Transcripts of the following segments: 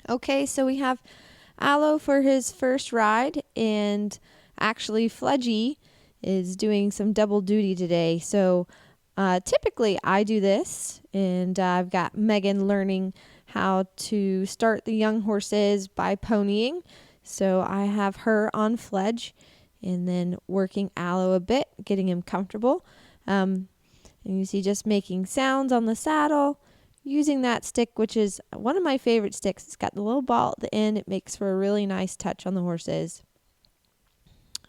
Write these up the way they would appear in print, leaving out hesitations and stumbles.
Okay, so we have Aloe for his first ride, and actually Fledgy is doing some double duty today. So typically I do this, and I've got Megan learning how to start the young horses by ponying. So I have her on Fledge and then working Aloe a bit, getting him comfortable. And you see just making sounds on the saddle, using that stick, which is one of my favorite sticks. It's got the little ball at the end. It makes for a really nice touch on the horses.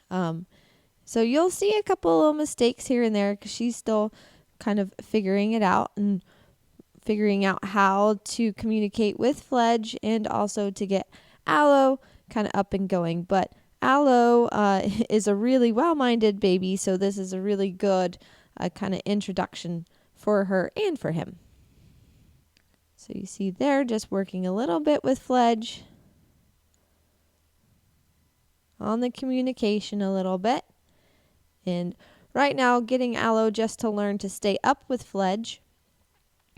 So you'll see a couple little mistakes here and there because she's still kind of figuring it out and figuring out how to communicate with Fledge and also to get Aloe kind of up and going. But Aloe is a really well-minded baby, so this is a really good kind of introduction for her and for him. So you see there, just working a little bit with Fledge on the communication a little bit. And right now, getting Aloe just to learn to stay up with Fledge.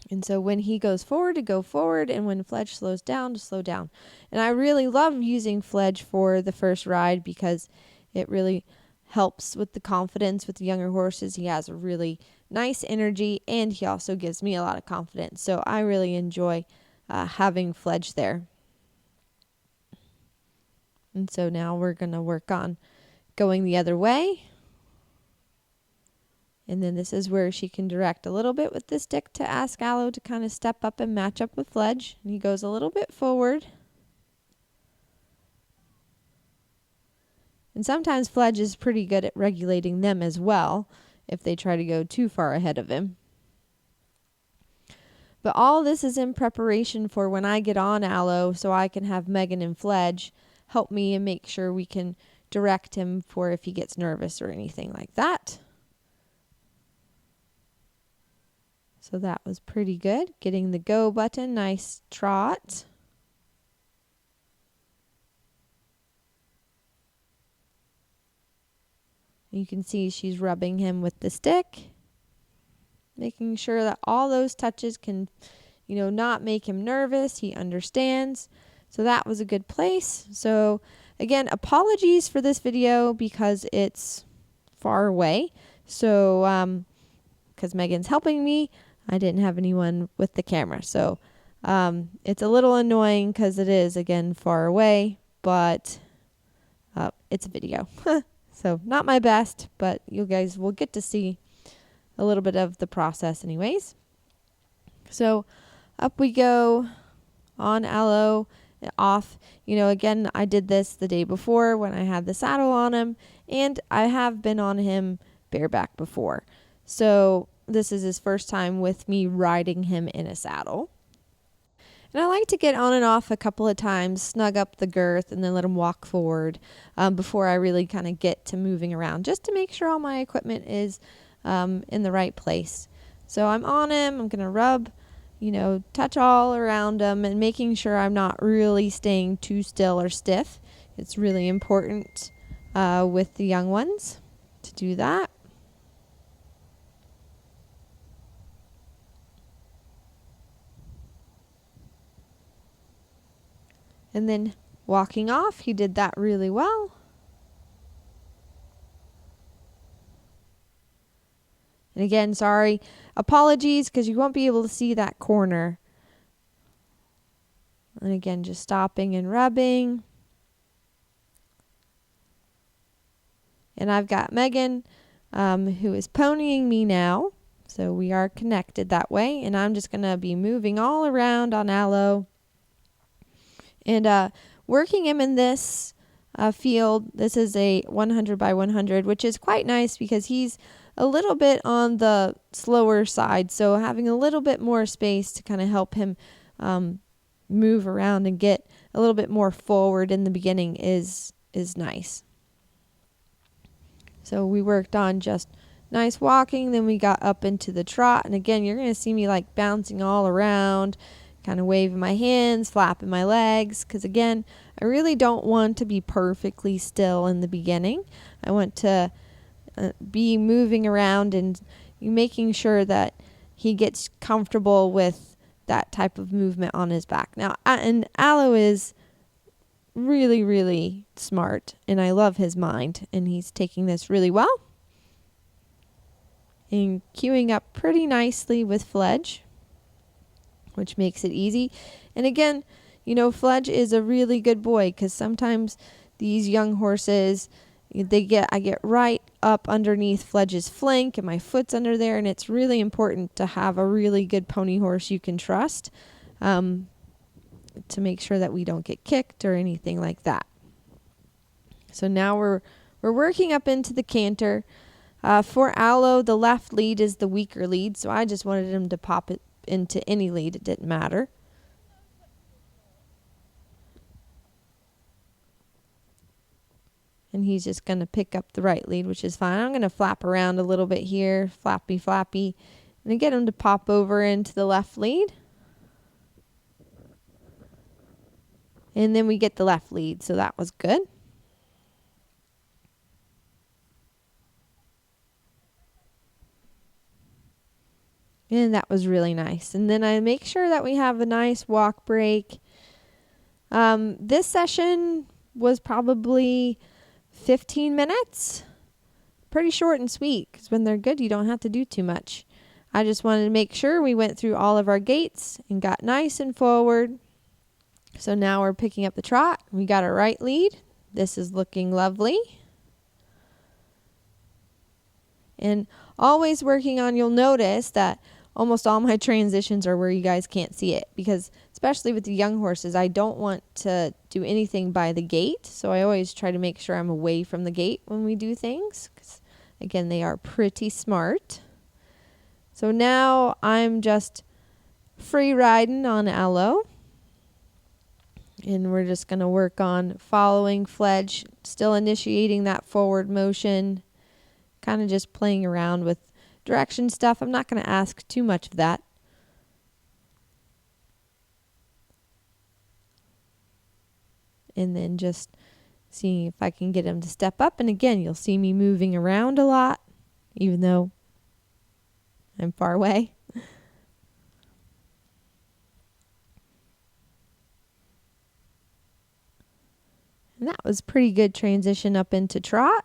And so when he goes forward, to go forward, and when Fledge slows down, to slow down. And I really love using Fledge for the first ride because it really helps with the confidence with the younger horses. He has a really nice energy, and he also gives me a lot of confidence. So I really enjoy having Fledge there. And so now we're going to work on going the other way. And then this is where she can direct a little bit with the stick to ask Aloe to kind of step up and match up with Fledge. And he goes a little bit forward. And sometimes Fledge is pretty good at regulating them as well if they try to go too far ahead of him. But all this is in preparation for when I get on Aloe, so I can have Megan and Fledge help me and make sure we can direct him for if he gets nervous or anything like that. So that was pretty good. Getting the go button, nice trot. You can see she's rubbing him with the stick, making sure that all those touches can, not make him nervous. He understands. So that was a good place. So again, apologies for this video because it's far away. So because Megan's helping me, I didn't have anyone with the camera. So it's a little annoying because it is, again, far away, but it's a video. So not my best, but you guys will get to see a little bit of the process anyways. So up we go on Aloe, off. Again, I did this the day before when I had the saddle on him, and I have been on him bareback before. So this is his first time with me riding him in a saddle. And I like to get on and off a couple of times, snug up the girth, and then let him walk forward before I really kind of get to moving around, just to make sure all my equipment is in the right place. So I'm on him. I'm going to rub, touch all around him and making sure I'm not really staying too still or stiff. It's really important with the young ones to do that. And then walking off, he did that really well. And again, sorry, apologies because you won't be able to see that corner. And again, just stopping and rubbing. And I've got Megan, who is ponying me now. So we are connected that way. And I'm just going to be moving all around on Aloe. And working him in this field, this is a 100 by 100, which is quite nice because he's a little bit on the slower side. So having a little bit more space to kind of help him move around and get a little bit more forward in the beginning is nice. So we worked on just nice walking. Then we got up into the trot. And again, you're going to see me like bouncing all around, kind of waving my hands, flapping my legs, because again, I really don't want to be perfectly still in the beginning. I want to be moving around and making sure that he gets comfortable with that type of movement on his back. Now, and Aloe is really, really smart, and I love his mind, and he's taking this really well and queuing up pretty nicely with Fledge, which makes it easy. And again, you know, Fledge is a really good boy, because sometimes these young horses, I get right up underneath Fledge's flank and my foot's under there, and it's really important to have a really good pony horse you can trust, to make sure that we don't get kicked or anything like that. So now we're working up into the canter. For Aloe, the left lead is the weaker lead, so I just wanted him to pop it into any lead. It didn't matter. And he's just going to pick up the right lead, which is fine. I'm going to flap around a little bit here, flappy, flappy, and get him to pop over into the left lead. And then we get the left lead, so that was good. And that was really nice. And then I make sure that we have a nice walk break. This session was probably 15 minutes. Pretty short and sweet, because when they're good, you don't have to do too much. I just wanted to make sure we went through all of our gaits and got nice and forward. So now we're picking up the trot. We got our right lead. This is looking lovely. And always working on, you'll notice that almost all my transitions are where you guys can't see it, because especially with the young horses, I don't want to do anything by the gate. So I always try to make sure I'm away from the gate when we do things, because again, they are pretty smart. So now I'm just free riding on Aloe. And we're just going to work on following Fledge, still initiating that forward motion, kind of just playing around with direction stuff. I'm not going to ask too much of that. And then just seeing if I can get him to step up. And again, you'll see me moving around a lot, even though I'm far away. And that was pretty good transition up into trot.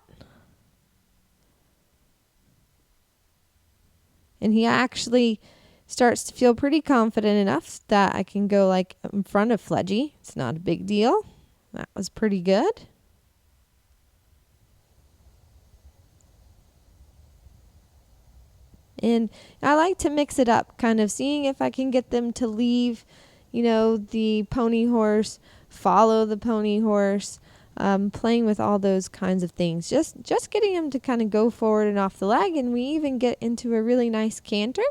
And he actually starts to feel pretty confident enough that I can go like in front of Fledgy. It's not a big deal. That was pretty good. And I like to mix it up, kind of seeing if I can get them to leave, you know, the pony horse, follow the pony horse, playing with all those kinds of things. Just getting them to kind of go forward and off the leg, and we even get into a really nice canter.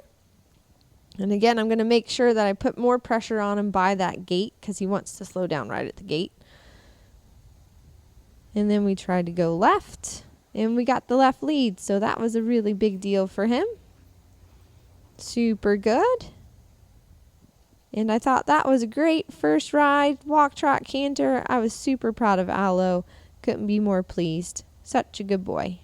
And again, I'm going to make sure that I put more pressure on him by that gate, because he wants to slow down right at the gate. And then we tried to go left, and we got the left lead, so that was a really big deal for him. Super good. And I thought that was a great first ride, walk, trot, canter. I was super proud of Aloe. Couldn't be more pleased. Such a good boy.